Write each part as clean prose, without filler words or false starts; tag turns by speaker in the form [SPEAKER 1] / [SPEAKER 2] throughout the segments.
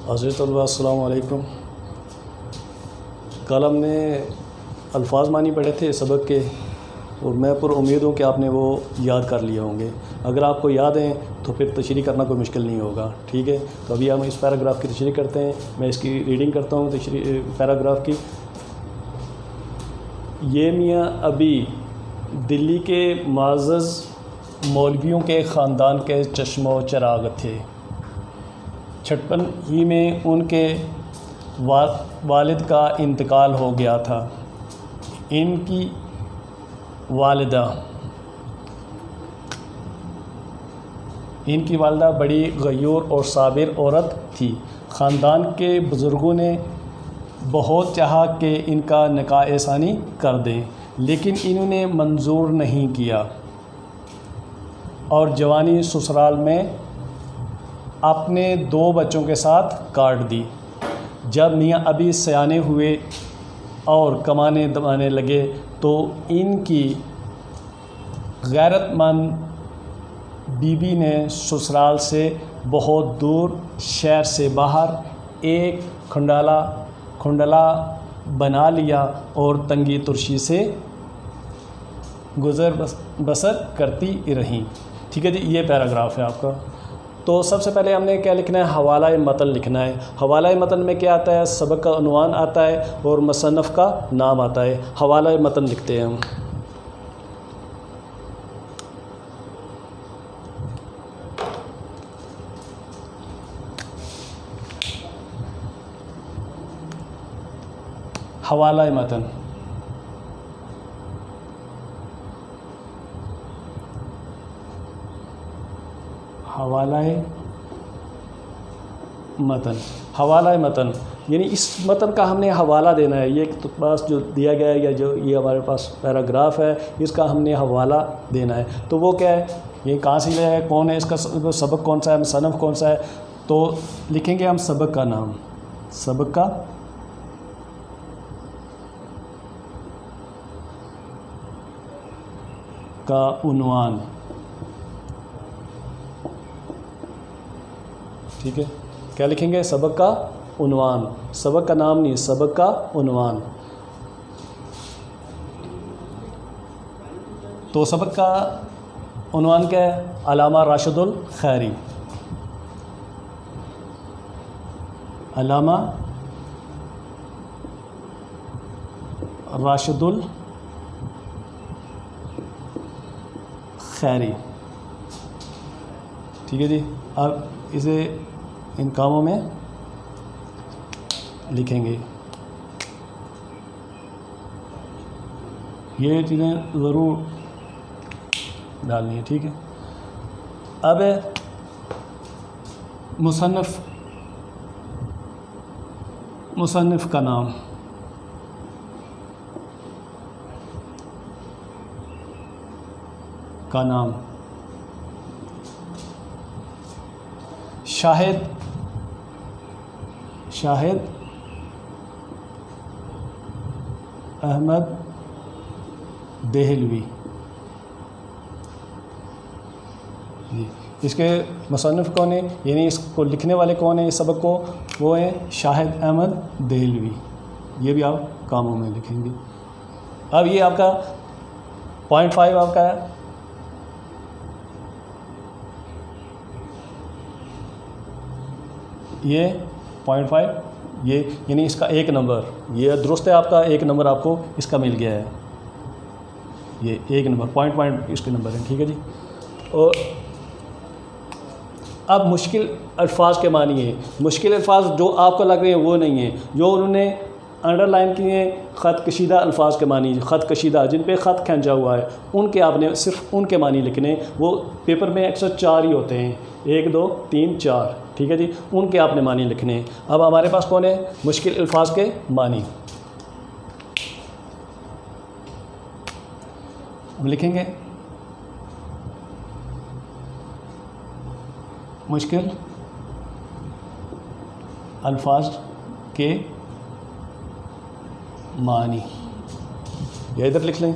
[SPEAKER 1] हज़रत अस्सलाम वालेकुम। कल हमने अल्फाज मानी पढ़े थे सबक के, और मैं पर उम्मीद हूँ कि आपने वो याद कर लिए होंगे। अगर आपको याद हैं तो फिर तशरीह करना कोई मुश्किल नहीं होगा। ठीक है, तो अभी हम इस पैराग्राफ की तशरीह करते हैं। मैं इसकी रीडिंग करता हूँ पैराग्राफ की। ये मियाँ अभी दिल्ली के माज़ज़ मौलवियों के ख़ानदान के चश्मो चराग थे। 56 ही में उनके वालिद का इंतकाल हो गया था। इनकी वालिदा बड़ी गयूर और साबिर औरत थी। ख़ानदान के बुज़ुर्गों ने बहुत चाहा कि इनका निकाह आसानी कर दें, लेकिन इन्होंने मंजूर नहीं किया और जवानी ससुराल में अपने 2 बच्चों के साथ काट दी। जब मियाँ अभी सयाने हुए और कमाने दमाने लगे तो इनकी गैरतमंद बीबी ने ससुराल से बहुत दूर शहर से बाहर एक खुंडला बना लिया और तंगी तुर्शी से गुज़र बसर करती रहीं। ठीक है जी, ये पैराग्राफ है आपका। तो सबसे पहले हमने क्या लिखना है, हवाला मतन लिखना है। हवाला मतन में क्या आता है, सबक का उन्वान आता है और मुसन्नफ़ का नाम आता है। हवाला मतन लिखते हैं हम। हवाला मतन, हवाला मतन यानी इस मतन का हमने हवाला देना है। ये तो पास जो दिया गया है या जो ये हमारे पास पैराग्राफ है, इसका हमने हवाला देना है। तो वो क्या है, ये कहाँ से लिया है, कौन है, इसका सबक कौन सा है, मुसन्नफ़ कौन सा है। तो लिखेंगे हम सबक का नाम, सबक का उन्वान। ठीक है, क्या लिखेंगे, सबक का उन्वान, सबक का नाम नहीं, सबक का उन्वान। तो सबक का उन्वान क्या है, अलामा राशिदुल खैरी। अलामा राशिदुल खैरी। ठीक है जी, अब इसे इन कामों में लिखेंगे। ये चीज़ें ज़रूर डालनी है। ठीक है, अब मुसन्निफ़ का नाम, शाहिद अहमद देहलवी। इसके मुसन्निफ़ कौन है, यानी इसको लिखने वाले कौन है इस सबक को, वो है शाहिद अहमद देहलवी। ये भी आप कामों में लिखेंगे। अब ये आपका 0.5 आपका है। ये 0.5, ये यानी इसका 1 नंबर, ये दुरुस्त है आपका, 1 नंबर आपको इसका मिल गया है। ये 1 नंबर, पॉइंट इसके नंबर हैं। ठीक है जी। और अब मुश्किल अल्फाज के मानी है। मुश्किल अल्फाज जो आपको लग रहे हैं वो नहीं है, जो उन्होंने अंडरलाइन किए हैं, ख़त कशीदा अल्फाज के मानी, ख़त कशीदा जिन पे ख़त खींचा हुआ है, उनके आपने सिर्फ उनके मानी लिखने। वो पेपर में 104 ही होते हैं, 1 2 3 4। ठीक है जी, उनके आपने मानी लिखने। अब हमारे पास कौन है, मुश्किल अल्फाज के मानी। हम लिखेंगे मुश्किल अल्फाज के मानी, या इधर लिख लें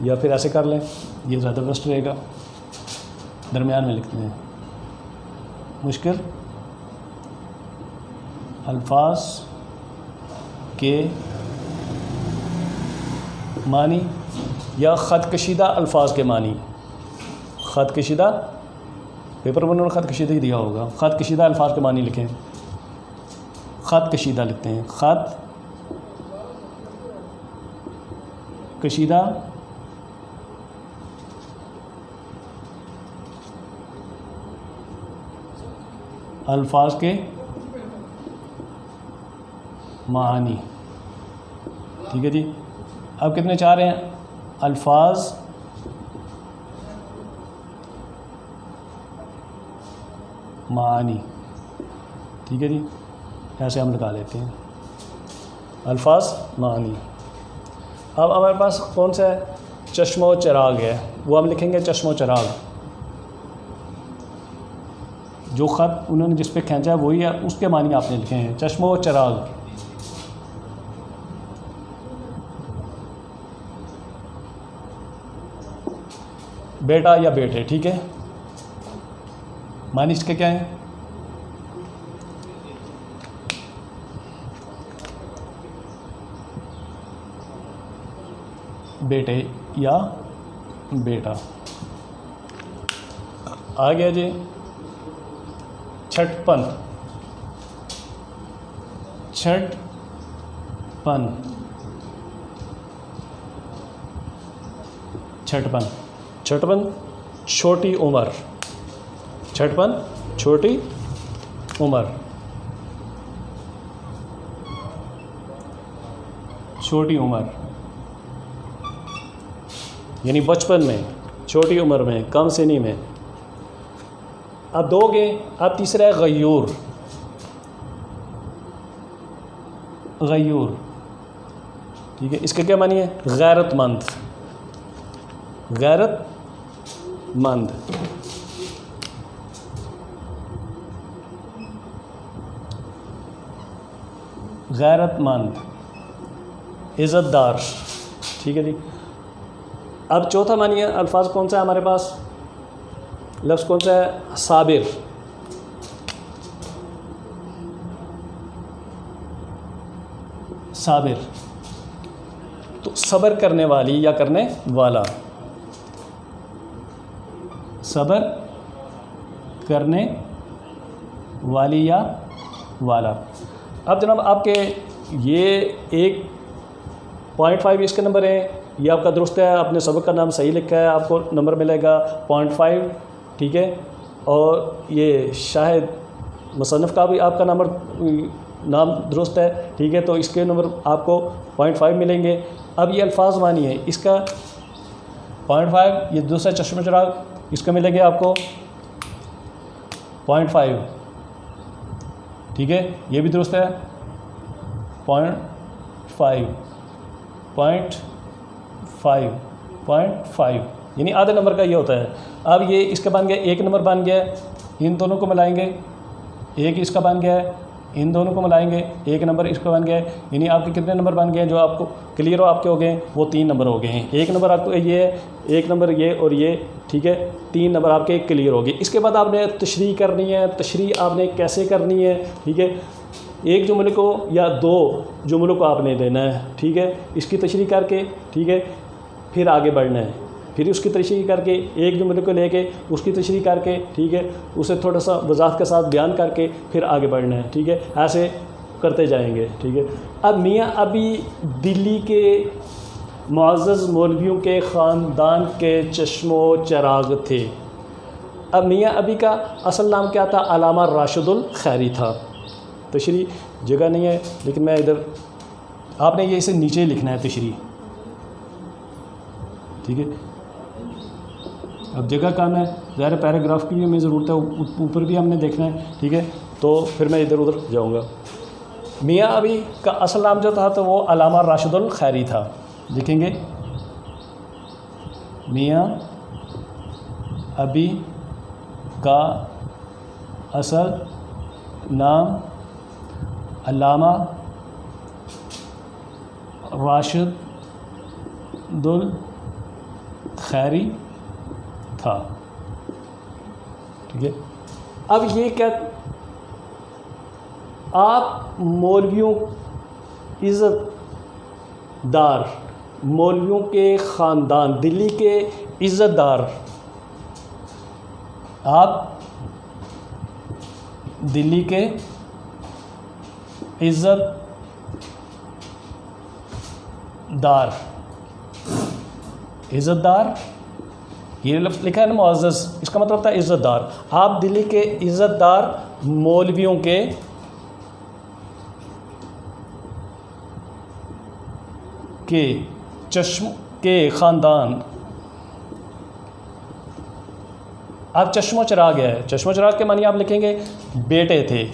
[SPEAKER 1] या फिर ऐसे कर लें, ये ज़्यादा बेस्ट रहेगा। दरमियान में लिखते हैं मुश्किल अल्फाज के मानी या ख़त कशीदा अल्फाज के मानी। ख़त कशीदा पेपर में उन्होंने ख़त कशीदा ही दिया होगा। ख़त कशीदा अल्फाज के मानी लिखें। ख़त कशीदा लिखते हैं। ख़त कशीदा अल्फाज के मानी। ठीक है जी। अब कितने चाह रहे हैं? अल्फाज मानी। ठीक है जी, ऐसे हम लगा लेते हैं अल्फाज मानी। अब हमारे पास कौन सा है? चश्मो चिराग है, वो हम लिखेंगे चश्मो चिराग। जो ख़त उन्होंने जिस पे खींचा है वही है, उसके मानी आपने लिखे हैं चश्मो चिराग। बेटा या बेटे। ठीक है, मानी इसके क्या है? बेटे या बेटा। आ गया जी छठपन। छठपन छठपन छठपन छोटी उम्र। छठपन छोटी उम्र। छोटी उम्र यानी बचपन में, छोटी उम्र में, कम सिनी में। अब दोगे। अब तीसरा है गयूर। गयूर। ठीक है, इसका क्या मानी है? गैरतमंद। गैरतमंद। गैरतमंद, इज़्ज़तदार। ठीक है जी। अब चौथा मानिए अल्फाज कौन सा है हमारे पास? लफ्ज़ कौन सा है? साबिर। साबिर तो सब्र करने वाली या करने वाला। सब्र करने वाली या वाला। अब जनाब आपके ये 1.5 इसके नंबर है, ये आपका दुरुस्त है, आपने सबक का नाम सही लिखा है, आपको नंबर मिलेगा 0.5। ठीक है, और ये शाहिद मुसन्निफ़ का भी आपका नाम दुरुस्त है। ठीक है, तो इसके नंबर आपको 0.5 मिलेंगे। अब ये अल्फाज मानी है, इसका 0.5। ये दूसरा चश्मा चिराग, इसका मिलेंगे आपको 0.5। ठीक है, ये भी दुरुस्त है 0.5 0.5 यानी आधे नंबर का ये होता है। अब ये इसका बन गया 1 नंबर बन गया है, इन दोनों को मिलाएंगे 1 इसका बन गया है, इन दोनों को मिलाएंगे 1 नंबर इसका बन गया है। यानी आपके कितने नंबर बन गए हैं? जो आपको क्लियर हो आपके हो गए वो 3 नंबर हो गए हैं। 1 नंबर आपको ये है, 1 नंबर ये और ये। ठीक है, 3 नंबर आपके क्लियर हो गए। इसके बाद आपने तशरीह करनी है। तशरीह आपने कैसे करनी है? ठीक है, 1 जुमले को या 2 जुमलों को आपने देना है। ठीक है, इसकी तशरीह करके, ठीक है, फिर आगे बढ़ना है। फिर उसकी तशरीह करके 1 जुमले को लेके उसकी तशरीह करके, ठीक है, उसे थोड़ा सा वजाहत के साथ बयान करके फिर आगे बढ़ना है। ठीक है, ऐसे करते जाएंगे। ठीक है। अब मियाँ अभी दिल्ली के मुअज़्ज़ज़ मौलवियों के ख़ानदान के चश्मो चिराग थे। अब मियाँ अभी का असल नाम क्या था? अल्लामा राशिदुल खैरी था। तशरीह जगह नहीं है, लेकिन मैं इधर आपने ये इसे नीचे लिखना है तशरीह। ठीक है, अब जगह कम है, ज़ाहिर पैराग्राफ की भी हमें ज़रूरत है, ऊपर भी हमने देखना है। ठीक है, तो फिर मैं इधर उधर जाऊँगा। मियाँ अभी का असल नाम जो था तो वो अल्लामा राशिदुल खैरी था। लिखेंगे मियाँ अभी का असल नाम अल्लामा राशिदुल खैरी था। ठीक है, अब ये क्या आप मौलवियों इज़्ज़तदार, मौलवियों के ख़ानदान, दिल्ली के इज़्ज़तदार, आप दिल्ली के इज़्ज़तदार, इज़्ज़तदार ये लिखा है ना मुअज़्ज़ज़, इसका मतलब होता है इज़्ज़तदार। आप दिल्ली के इज़्ज़तदार मौलवियों के चश्म के ख़ानदान, आप चश्मो चिराग है, चश्मो चिराग के मानी आप लिखेंगे बेटे थे।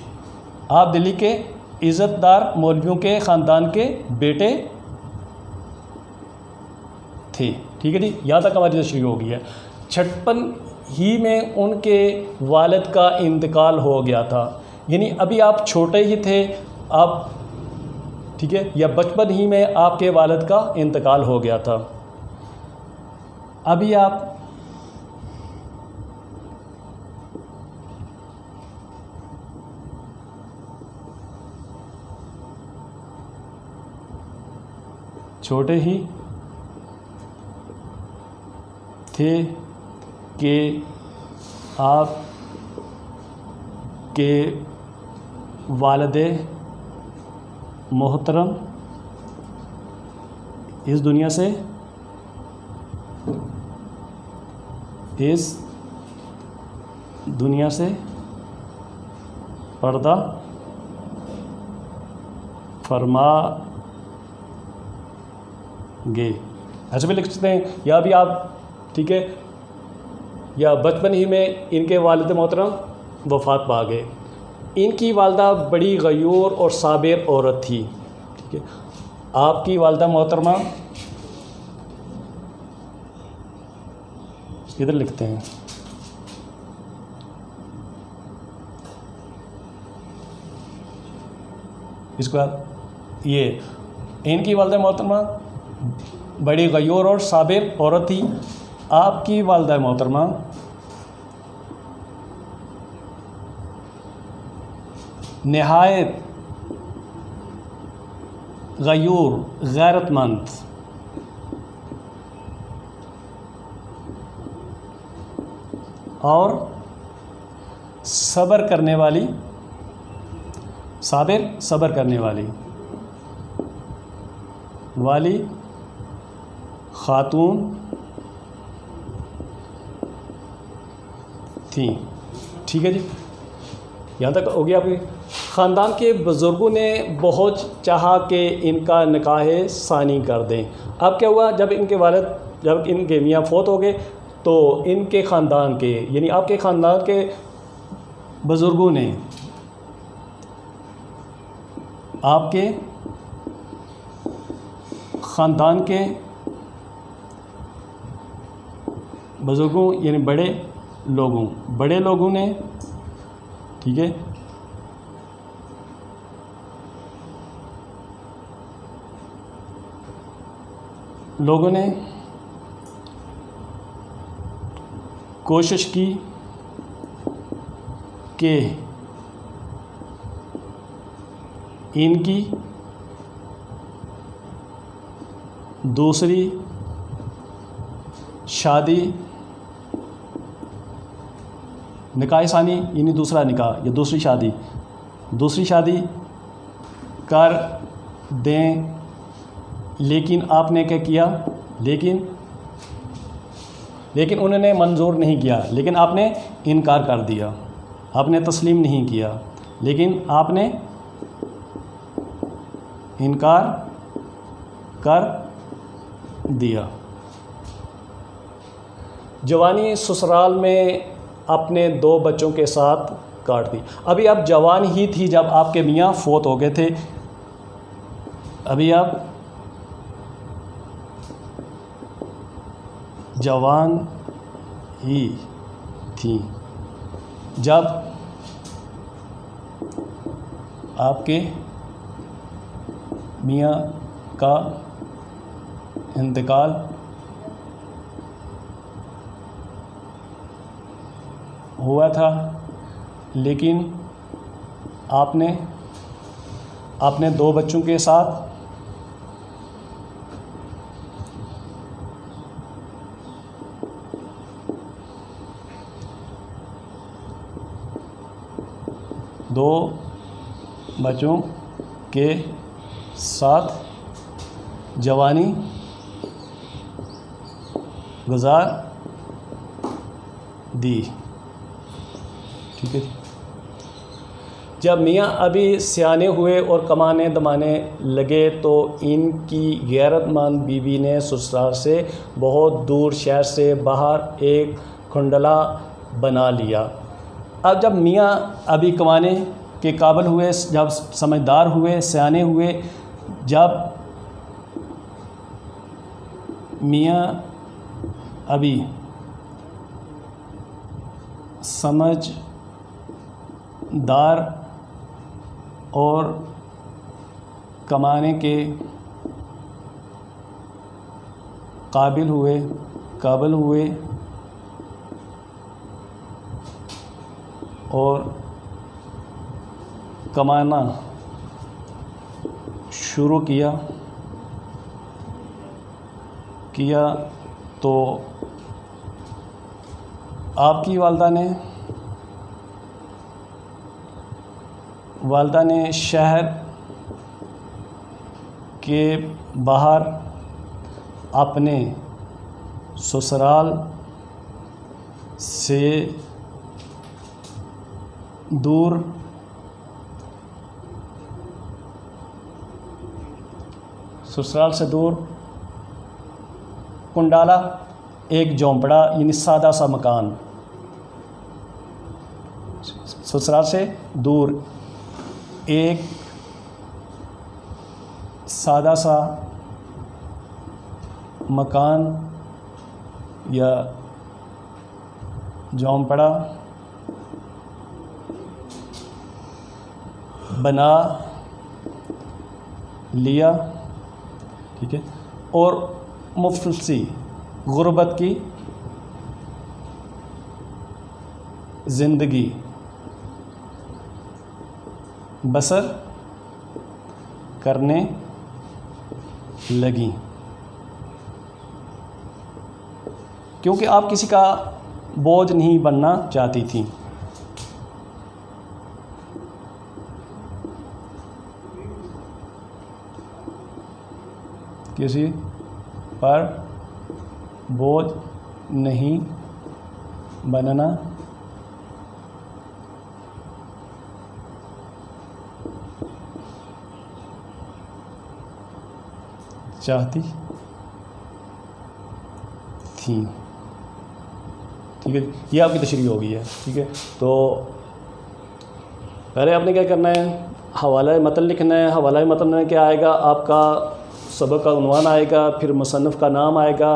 [SPEAKER 1] आप दिल्ली के इज़्ज़तदार मौलवियों के ख़ानदान के बेटे थे। ठीक है जी, यहाँ तक हमारी तशरीह हो गई है। 56 ही में उनके वालिद का इंतकाल हो गया था, यानी अभी आप छोटे ही थे आप, ठीक है, या बचपन ही में आपके वालिद का इंतकाल हो गया था। अभी आप छोटे ही थे कि आप के वालिद मोहतरम इस दुनिया से पर्दा फरमागे, ऐसे भी लिख सकते हैं, या भी आप, ठीक है, या बचपन ही में इनके वालिद मोहतरम वफ़ात पा गए। इनकी वालदा बड़ी गयूर और साबिर औरत थी। ठीक है, आपकी वालदा मोहतरमा इधर लिखते हैं, इसके बाद ये इनकी वालदा मोहतरमा बड़ी गयूर और साबिर औरत थी। आपकी वालदा मोहतरमा नहायत गयूर, गैरतमंद और सब्र करने वाली, सब्र करने वाली खातून थी। ठीक है जी, यहाँ तक हो गया। आपके ख़ानदान के बुज़ुर्गों ने बहुत चाहा कि इनका निकाह सानी कर दें। अब क्या हुआ, जब इनके मियाँ फौत हो गए तो इनके ख़ानदान के, यानी आपके ख़ानदान के बुज़ुर्गों ने आपके ख़ानदान के बुज़ुर्गों यानी बड़े लोगों ने, ठीक है, लोगों ने कोशिश की कि इनकी दूसरी शादी, निकाह सानी यानी दूसरा निकाह या दूसरी शादी कर दें। लेकिन आपने क्या किया, लेकिन उन्होंने मंजूर नहीं किया, लेकिन आपने इनकार कर दिया, आपने तस्लीम नहीं किया, लेकिन आपने इनकार कर दिया। जवानी ससुराल में अपने 2 बच्चों के साथ काट दी। अभी आप जवान ही थी जब आपके मियाँ फौत हो गए थे। अभी आप जवान ही थी जब आपके मियाँ का इंतकाल हुआ था, लेकिन आपने अपने 2 बच्चों के साथ जवानी गुजार दी। ठीक है जी। जब मियाँ अभी सियाने हुए और कमाने दमाने लगे तो इनकी गैरतमंद बीवी ने ससुराल से बहुत दूर शहर से बाहर एक खुंडला बना लिया। अब जब मियाँ अभी कमाने के काबिल हुए, जब समझदार हुए, सियाने हुए, जब मियाँ अभी समझदार और कमाने के काबिल हुए और कमाना शुरू किया तो आपकी वालदा ने शहर के बाहर अपने ससुराल से दूर कुंडाला, एक झोंपड़ा यानी सादा सा मकान, ससुराल से दूर एक सादा सा मकान या झोंपड़ा बना लिया। ठीक है। और मुफलसी गुर्बत की ज़िंदगी बसर करने लगी, क्योंकि आप किसी का बोझ नहीं बनना चाहती थी। किसी पर बोझ नहीं बनना चाहती थी। ठीक है, ये आपकी तशरीह हो गई है। ठीक है, तो पहले आपने क्या करना है, हवाला मतन लिखना है। हवाला मतन में क्या आएगा, आपका सबक का उन्वान आएगा, फिर मुसन्निफ़ का नाम आएगा,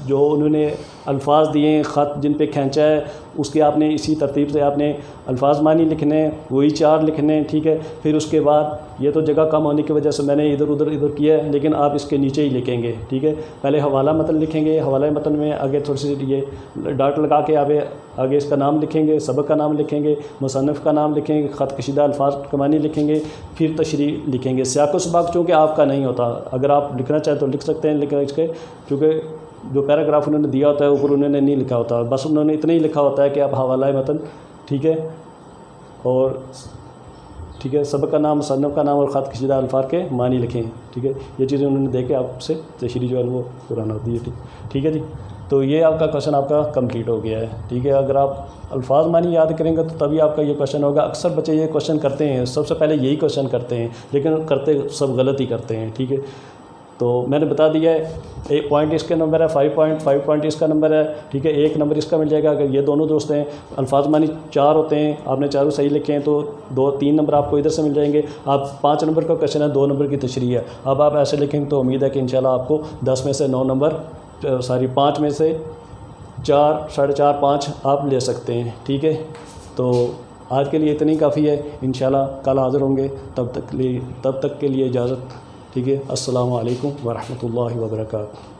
[SPEAKER 1] जो उन्होंने अल्फाज दिए हैं, ख़त जिन पे खींचा है, उसके आपने इसी तरतीब से आपने अल्फाज मानी लिखने, वही 4 लिखने। ठीक है, फिर उसके बाद ये तो जगह कम होने की वजह से मैंने इधर उधर किया है, लेकिन आप इसके नीचे ही लिखेंगे। ठीक है, पहले हवाला मतन लिखेंगे, हवाला मतन में आगे थोड़ी सी ये डॉट लगा के आगे इसका नाम लिखेंगे, सबक का नाम लिखेंगे, मुसन्निफ़ का नाम लिखेंगे, ख़त कशीदा अल्फाज का मानी लिखेंगे, फिर तशरीह लिखेंगे। सियाक़ व सबाक़ चूँकि आपका नहीं होता, अगर आप लिखना चाहें तो लिख सकते हैं, लेकिन इसके चूँकि जो पैराग्राफ उन्होंने दिया होता है ऊपर उन्होंने नहीं लिखा होता, बस उन्होंने इतना ही लिखा होता है कि आप हवाला मतन, ठीक है, और ठीक है, सबक का नाम, मुसन्निफ़ का नाम और ख़त कशीदा अल्फाज के मानी लिखें। ठीक है, ये चीज़ें उन्होंने दे के आपसे तशरीह जो है वो पुराना होती है। ठीक है जी, तो ये आपका क्वेश्चन आपका कंप्लीट हो गया है। ठीक है, अगर आप अल्फाज मानी याद करेंगे तो तभी आपका ये क्वेश्चन होगा। अक्सर बच्चे ये क्वेश्चन करते हैं, सबसे पहले यही क्वेश्चन करते हैं, लेकिन करते सब गलत ही करते हैं। ठीक है, तो मैंने बता दिया है, 1 पॉइंट इसका नंबर है, 5 पॉइंट इसका नंबर है। ठीक है, 1 नंबर इसका मिल जाएगा अगर ये दोनों दोस्त हैं। अल्फाज मानी 4 होते हैं, आपने चारों सही लिखे हैं तो 2-3 नंबर आपको इधर से मिल जाएंगे। आप 5 नंबर का क्वेश्चन है, 2 नंबर की तशरीह है। अब आप ऐसे लिखेंगे तो उम्मीद है कि इंशाल्लाह आपको 10 में से 9 नंबर, 5 में से 4, 4.5, 5 आप ले सकते हैं। ठीक है, तो आज के लिए इतनी काफ़ी है। इंशाल्लाह कल हाज़िर होंगे, तब तक के लिए इजाज़त। ठीक है, अस्सलामु अलैकुम व रहमतुल्लाहि व बरकातुहू।